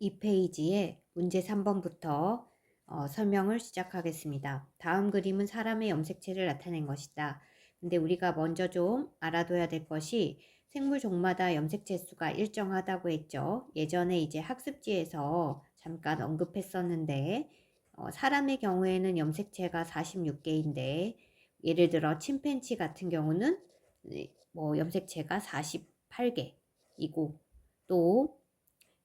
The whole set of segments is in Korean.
이 페이지에 문제 3번부터 설명을 시작하겠습니다. 다음 그림은 사람의 염색체를 나타낸 것이다. 근데 우리가 먼저 좀 알아둬야 될 것이 생물 종마다 염색체 수가 일정하다고 했죠. 예전에 이제 학습지에서 잠깐 언급했었는데 사람의 경우에는 염색체가 46개인데 예를 들어 침팬지 같은 경우는 뭐 염색체가 48개이고 또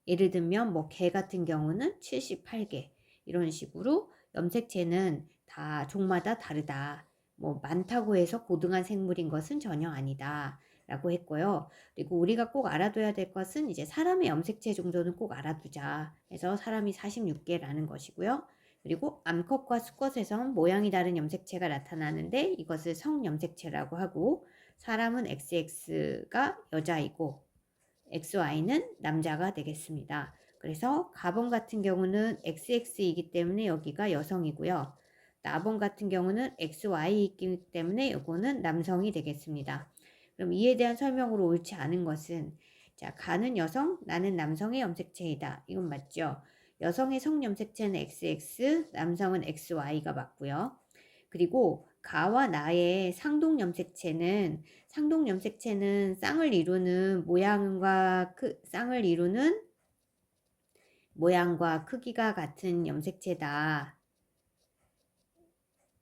예를 들면 뭐 개 같은 경우는 78개 이런 식으로 염색체는 다 종마다 다르다. 뭐 많다고 해서 고등한 생물인 것은 전혀 아니다. 라고 했고요. 그리고 우리가 꼭 알아둬야 될 것은 이제 사람의 염색체 정도는 꼭 알아두자. 그래서 사람이 46개라는 것이고요. 그리고 암컷과 수컷에선 모양이 다른 염색체가 나타나는데 이것을 성염색체라고 하고 사람은 XX가 여자이고 XY는 남자가 되겠습니다. 그래서 가번 같은 경우는 XX이기 때문에 여기가 여성이고요. 나번 같은 경우는 XY이기 때문에 이거는 남성이 되겠습니다. 그럼 이에 대한 설명으로 옳지 않은 것은 자, 가는 여성, 나는 남성의 염색체이다. 이건 맞죠? 여성의 성염색체는 XX, 남성은 XY가 맞고요. 그리고 가와 나의 상동 염색체는 쌍을 이루는 모양과 크기가 같은 염색체다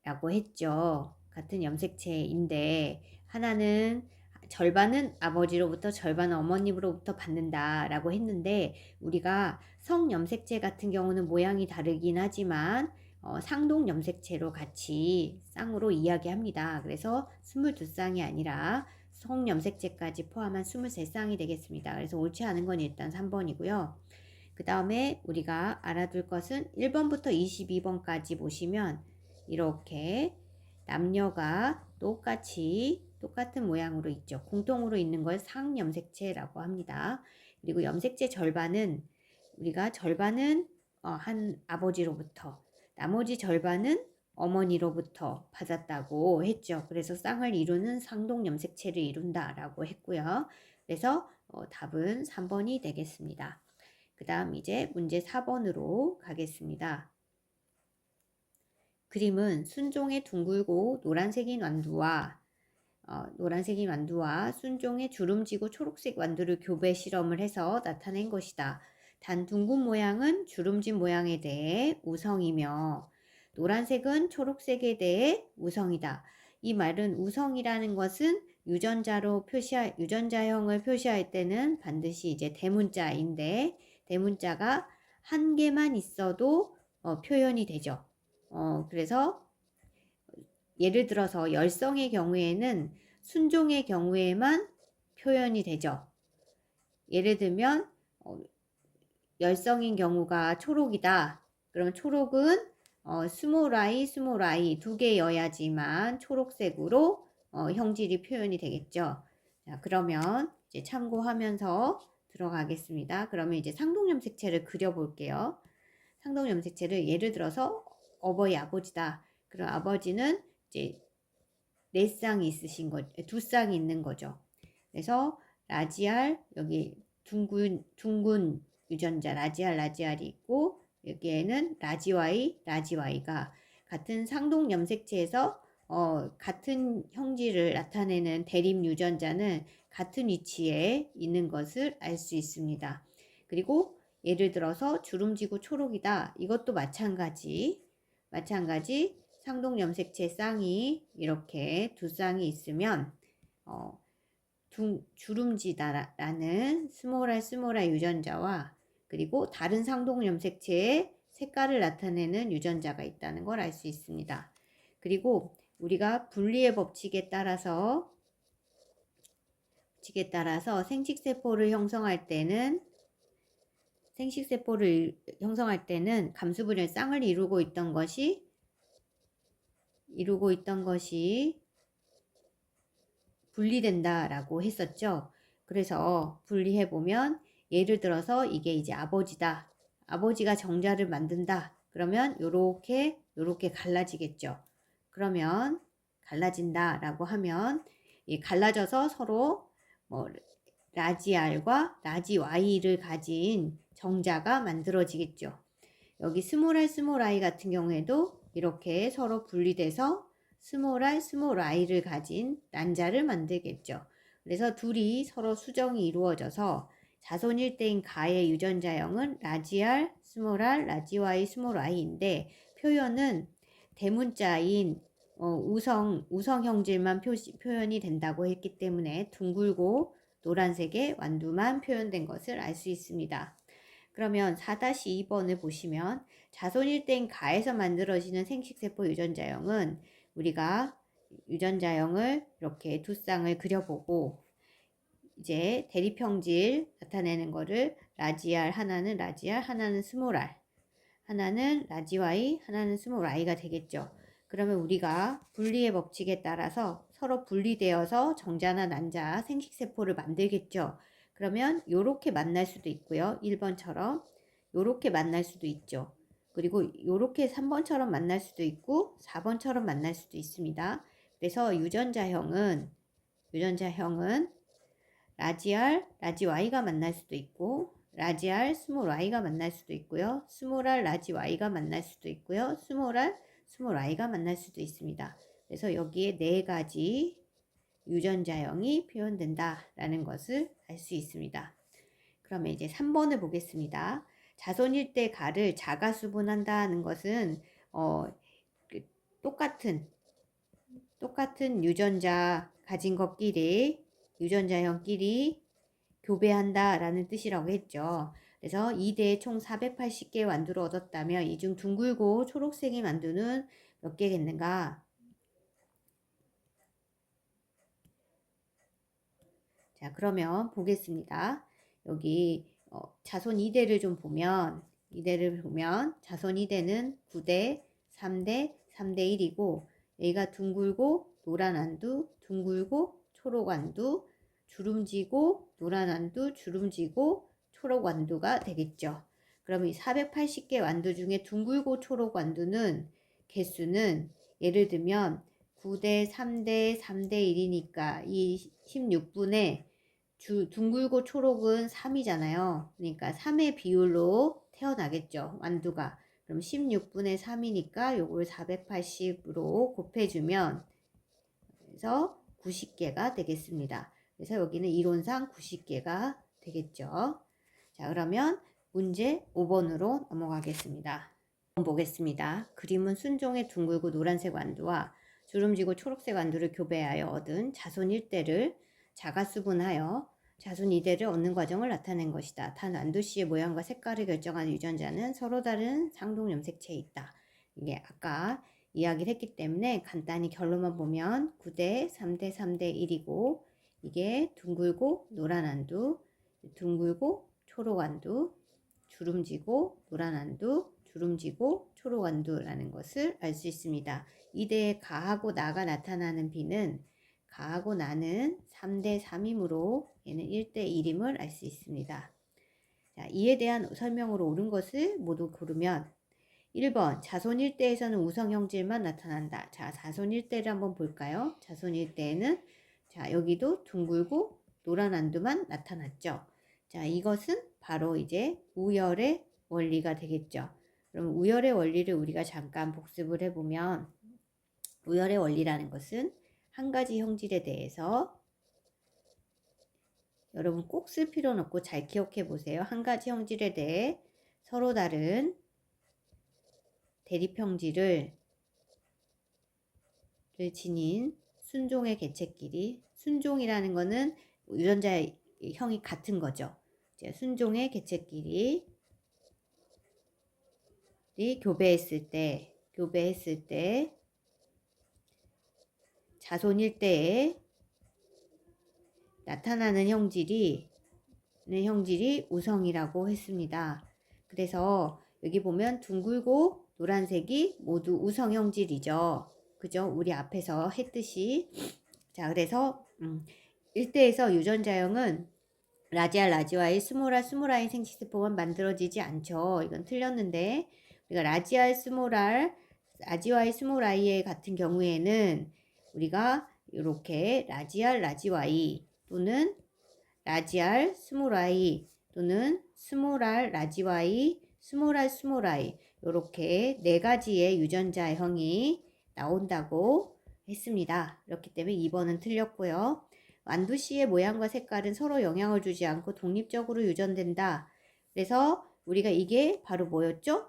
라고 했죠. 같은 염색체인데 하나는 절반은 아버지로부터 절반은 어머님으로부터 받는다 라고 했는데 우리가 성염색체 같은 경우는 모양이 다르긴 하지만 상동 염색체로 같이 쌍으로 이야기합니다. 그래서 22쌍이 아니라 성염색체까지 포함한 23쌍이 되겠습니다. 그래서 옳지 않은 건 일단 3번이고요. 그 다음에 우리가 알아둘 것은 1번부터 22번까지 보시면 이렇게 남녀가 똑같은 모양으로 있죠. 공통으로 있는 걸 상염색체라고 합니다. 그리고 염색체 절반은 한 아버지로부터 나머지 절반은 어머니로부터 받았다고 했죠. 그래서 쌍을 이루는 상동 염색체를 이룬다라고 했고요. 그래서 답은 3번이 되겠습니다. 그 다음 이제 문제 4번으로 가겠습니다. 그림은 순종의 둥글고 노란색인 완두와 순종의 주름지고 초록색 완두를 교배 실험을 해서 나타낸 것이다. 단 둥근 모양은 주름진 모양에 대해 우성이며 노란색은 초록색에 대해 우성이다. 이 말은 우성이라는 것은 유전자형을 표시할 때는 반드시 이제 대문자인데 대문자가 한 개만 있어도 표현이 되죠. 그래서 예를 들어서 열성의 경우에는 순종의 경우에만 표현이 되죠. 예를 들면 열성인 경우가 초록이다. 그러면 초록은 스몰 i 두 개여야지만 초록색으로 형질이 표현이 되겠죠. 자, 그러면 이제 참고하면서 들어가겠습니다. 그러면 이제 상동염색체를 그려볼게요. 상동염색체를 예를 들어서 아버지다. 그럼 아버지는 이제 네 쌍이 있으신 거, 두 쌍이 있는 거죠. 그래서 라지알 여기 둥근 유전자 라지알이 있고 여기에는 라지와이가 같은 상동 염색체에서 같은 형질을 나타내는 대립 유전자는 같은 위치에 있는 것을 알 수 있습니다. 그리고 예를 들어서 주름지고 초록이다. 이것도 마찬가지 상동 염색체 쌍이 이렇게 두 쌍이 있으면 주름지다라는 스몰 r 유전자와 그리고 다른 상동 염색체의 색깔을 나타내는 유전자가 있다는 걸 알 수 있습니다. 그리고 우리가 분리의 법칙에 따라서 생식세포를 형성할 때는 감수분열 쌍을 이루고 있던 것이 분리된다라고 했었죠. 그래서 분리해보면 예를 들어서 이게 이제 아버지다. 아버지가 정자를 만든다. 그러면 요렇게 갈라지겠죠. 그러면 갈라진다라고 하면 이 갈라져서 서로 뭐 라지알과 라지와이를 가진 정자가 만들어지겠죠. 여기 스몰 r 스몰 i 같은 경우에도 이렇게 서로 분리돼서 스몰 r 스몰 i를 가진 난자를 만들겠죠. 그래서 둘이 서로 수정이 이루어져서 자손 일대인 가의 유전자형은 라지 r 스몰 r 라지 y 스몰 i인데 표현은 대문자인 우성 형질만 표현이 된다고 했기 때문에 둥글고 노란색의 완두만 표현된 것을 알 수 있습니다. 그러면 4-2번을 보시면 자손 일대인 가에서 만들어지는 생식세포 유전자형은 우리가 유전자형을 이렇게 두 쌍을 그려보고 이제 대립형질 나타내는 거를 라지 R, 하나는 라지 R, 하나는 스몰 r, 하나는 라지 y, 하나는 스몰 i가 되겠죠. 그러면 우리가 분리의 법칙에 따라서 서로 분리되어서 정자나 난자 생식세포를 만들겠죠. 그러면 요렇게 만날 수도 있고요. 1번처럼 요렇게 만날 수도 있죠. 그리고 요렇게 3번처럼 만날 수도 있고 4번처럼 만날 수도 있습니다. 그래서 유전자형은 라지 R, 라지 Y가 만날 수도 있고 라지 R, 스몰 y가 만날 수도 있고요. 스몰 r, 라지 y가 만날 수도 있고요. 스몰 r, 스몰 i가 만날 수도 있습니다. 그래서 여기에 네 가지 유전자형이 표현된다라는 것을 알 수 있습니다. 그러면 이제 3번을 보겠습니다. 자손 일대 가를 자가수분한다는 것은 똑같은 유전자 가진 것끼리 유전자형끼리 교배한다 라는 뜻이라고 했죠. 그래서 2대에 총 480개의 완두를 얻었다면 이 중 둥글고 초록색의 완두는 몇 개겠는가? 자, 그러면 보겠습니다. 여기 자손 2대를 좀 보면 자손 2대는 9대, 3대, 3대 1이고 여기가 둥글고 노란 완두, 둥글고 초록 완두, 주름지고 노란 완두, 주름지고 초록 완두가 되겠죠. 그럼 이 480개 완두 중에 둥글고 초록 완두는 개수는 예를 들면 9대, 3대, 3대 1이니까 이 16분의 둥글고 초록은 3이잖아요. 그러니까 3의 비율로 태어나겠죠. 완두가. 그럼 16분의 3이니까 요걸 480으로 곱해주면 그래서 90개가 되겠습니다. 그래서 여기는 이론상 90개가 되겠죠. 자, 그러면 문제 5번으로 넘어가겠습니다. 보겠습니다. 그림은 순종의 둥글고 노란색 완두와 주름지고 초록색 완두를 교배하여 얻은 자손 1대를 자가수분하여 자손 2대를 얻는 과정을 나타낸 것이다. 단 완두씨의 모양과 색깔을 결정하는 유전자는 서로 다른 상동 염색체에 있다. 이게 아까 이야기를 했기 때문에 간단히 결론만 보면 9대, 3대, 3대 1이고 이게 둥글고 노란 완두, 둥글고 초록 완두, 주름지고 노란 완두, 주름지고 초록 완두라는 것을 알 수 있습니다. 2대에 가하고 나가 나타나는 비는 가하고 나는 3대 3이므로 얘는 1대 1임을 알 수 있습니다. 자, 이에 대한 설명으로 옳은 것을 모두 고르면 1번 자손 1대에서는 우성 형질만 나타난다. 자, 자손 1대를 한번 볼까요? 자손 1대에는 자, 여기도 둥글고 노란 완두만 나타났죠. 자, 이것은 바로 이제 우열의 원리가 되겠죠. 그럼 우열의 원리를 우리가 잠깐 복습을 해보면 우열의 원리라는 것은 한 가지 형질에 대해서 여러분 꼭 쓸 필요는 없고 잘 기억해 보세요. 한 가지 형질에 대해 서로 다른 대립형질을 지닌 순종의 개체끼리, 순종이라는 것은 유전자의 형이 같은 거죠. 이제 순종의 개체끼리 교배했을 때 자손 일대에 나타나는 형질이 우성이라고 했습니다. 그래서 여기 보면 둥글고 노란색이 모두 우성 형질이죠. 그죠? 우리 앞에서 했듯이. 자, 그래서 1대에서 유전자형은 라지 R, 라지 Y, 스몰 r, 스몰 i 생식세포만 만들어지지 않죠. 이건 틀렸는데 우리가 라지 R, 스몰 r, 라지 Y, 스몰 i의 같은 경우에는 우리가 이렇게 라지 R, 라지 Y 또는 라지 R, 스몰 i 또는 스몰 r, 라지 y, 스몰 r, 스몰 i 이렇게 네 가지의 유전자형이 나온다고 했습니다. 그렇기 때문에 2번은 틀렸고요. 완두씨의 모양과 색깔은 서로 영향을 주지 않고 독립적으로 유전된다. 그래서 우리가 이게 바로 뭐였죠?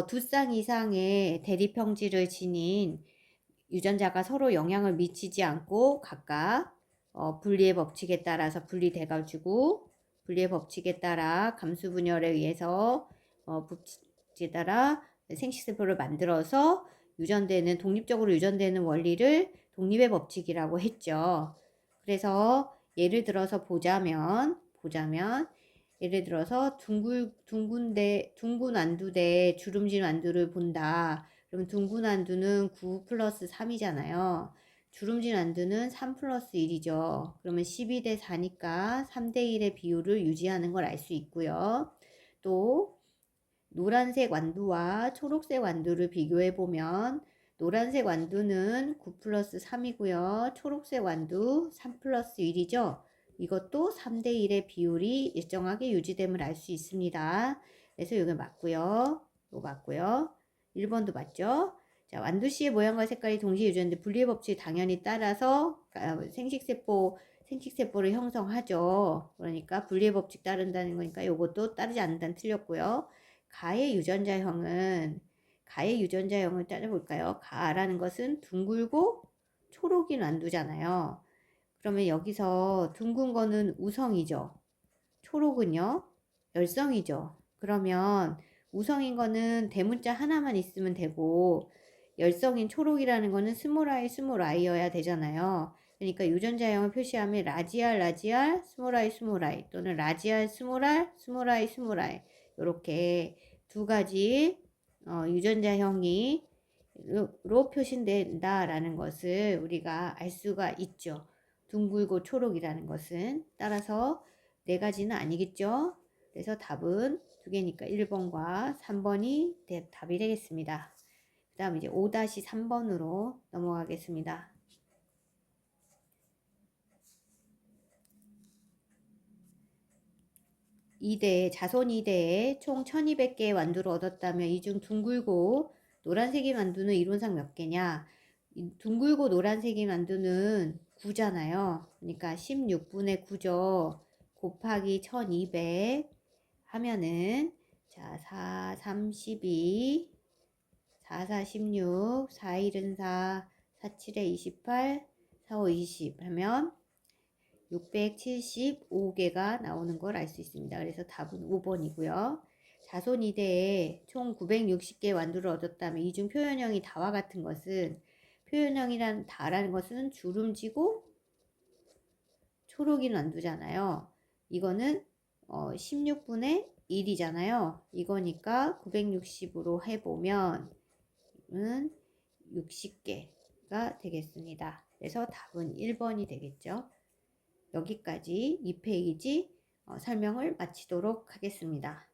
두 쌍 이상의 대립형질을 지닌 유전자가 서로 영향을 미치지 않고 각각 분리의 법칙에 따라서 분리돼가지고 분리의 법칙에 따라 감수 분열에 의해서 법칙에 따라 생식세포를 만들어서 유전되는 독립적으로 유전되는 원리를 독립의 법칙이라고 했죠. 그래서 예를 들어서 보자면 예를 들어서 둥근 완두 대 주름진 완두를 본다. 그럼 둥근 완두는 9 플러스 3이잖아요. 주름진 완두는 3 플러스 1이죠. 그러면 12대 4니까 3대 1의 비율을 유지하는 걸 알 수 있고요. 또 노란색 완두와 초록색 완두를 비교해 보면 노란색 완두는 9 플러스 3이고요. 초록색 완두 3 플러스 1이죠. 이것도 3대 1의 비율이 일정하게 유지됨을 알 수 있습니다. 그래서 이거 맞고요. 이거 맞고요. 1번도 맞죠? 자, 완두씨의 모양과 색깔이 동시에 유지되는데 분리의 법칙이 당연히 따라서 생식세포를 형성하죠. 그러니까 분리의 법칙 따른다는 거니까 이것도 따르지 않는다는 틀렸고요. 가의 유전자형을 따져볼까요? 가라는 것은 둥글고 초록인 완두잖아요. 그러면 여기서 둥근 거는 우성이죠. 초록은요? 열성이죠. 그러면 우성인 거는 대문자 하나만 있으면 되고 열성인 초록이라는 거는 스몰 i여야 되잖아요. 그러니까 유전자형을 표시하면 라지알, 스몰 i 또는 라지알, 스몰 i 이렇게 두 가지 유전자형이 로 표시된다라는 것을 우리가 알 수가 있죠. 둥글고 초록이라는 것은 따라서 네 가지는 아니겠죠. 그래서 답은 두 개니까 1번과 3번이 답이 되겠습니다. 그 다음 이제 5-3번으로 넘어가겠습니다. 자손 2대에 총 1200개의 완두를 얻었다면 이 중 둥글고 노란색의 완두는 이론상 몇 개냐? 둥글고 노란색의 완두는 9잖아요. 그러니까 16분의 9죠. 곱하기 1200 하면은 자, 4, 3, 12, 4, 4, 16, 4, 1은 4, 4, 7에 28, 4, 5, 20 하면 675개가 나오는 걸 알 수 있습니다. 그래서 답은 5번이고요. 자손 2대에 총 960개 완두를 얻었다면 이중 표현형이 다와 같은 것은 다라는 것은 주름지고 초록인 완두잖아요. 이거는 16분의 1이잖아요. 이거니까 960으로 해보면 60개가 되겠습니다. 그래서 답은 1번이 되겠죠. 여기까지 2페이지 설명을 마치도록 하겠습니다.